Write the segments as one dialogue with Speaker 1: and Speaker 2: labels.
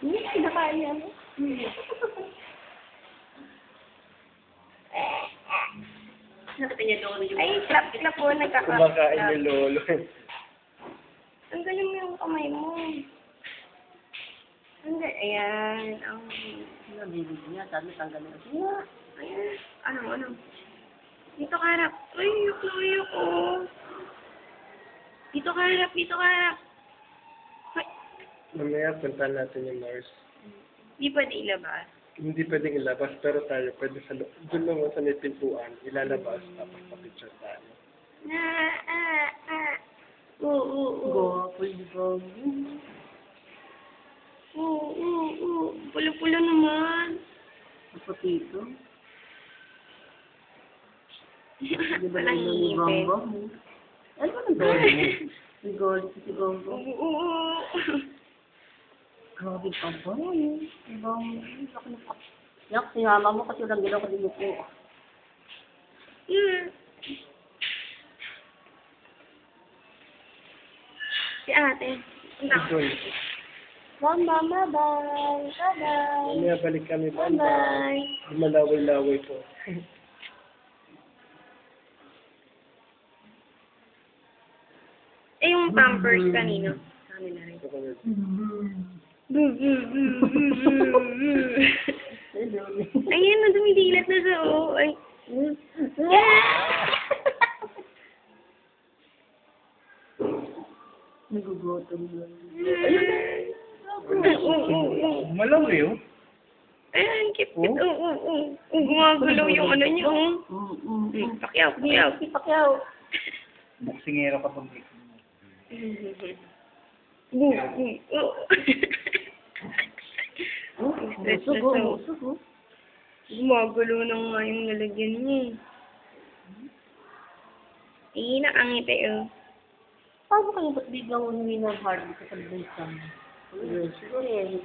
Speaker 1: Hindi, kinakain niya.
Speaker 2: Nakita niya doon yung...
Speaker 1: Ay, clap po, nagkaka-clap.
Speaker 3: Kumakain yung lolo.
Speaker 1: Tanggalin mo yung kamay mo. Ayan.
Speaker 2: Nabibig niya, sabi tanggalin ko siya.
Speaker 1: Ayan. Ano? Dito ka harap. Uy, ayoko. Dito ka harap. Ay,
Speaker 3: Mamaya punta natin yung Mars.
Speaker 1: di pwede ilabas.
Speaker 3: Hindi pwedeng ilabas, pero tayo pwede sa doon naman sa may pintuan, ilalabas, tapos pa-picture tayo.
Speaker 1: Oo. Pulo-pulo naman.
Speaker 2: Kapatito. Di ba
Speaker 1: Walang
Speaker 2: yung
Speaker 1: ngipin.
Speaker 2: Gombo? Ano ba ng Gombo? Si Gombo, si Gombo.
Speaker 1: Oo.
Speaker 2: Grabe ka ba? Ibang, yak, sinama mo kasi walang ginawa ko din po.
Speaker 1: Si ate.
Speaker 3: Doon.
Speaker 1: Bye-bye. Bye-bye.
Speaker 3: Mamaya balik kami ba?
Speaker 1: Bye-bye.
Speaker 3: Malaway-laway po.
Speaker 1: Eh, yung pampers kanino? Sa amin na rin. Ayan, na dumidilat na sa o. Ay.
Speaker 2: Nagugutom yun.
Speaker 3: Malawi oh.
Speaker 1: Ayan, kipit. Gumagalaw yung ano niya. Pakyaw.
Speaker 3: Boksingero ka pag
Speaker 1: Gumagalaw na nga yung nalagyan niya. Eh, nakangiti oh.
Speaker 2: Paano kayo ba't biglang humingi ng hard sa pag-bensang?
Speaker 3: Siguro,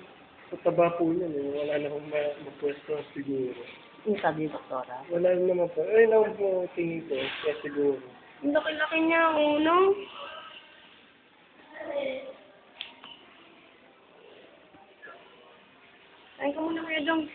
Speaker 3: sa taba po yan eh. Wala na akong mapwesto siguro.
Speaker 2: Yung sabi ng doktora?
Speaker 3: Wala naman po. Ay, naman po tingin ko. Kaya siguro.
Speaker 1: Ang laki-laki niya, no? Ay, ka muna, Kuya Dong.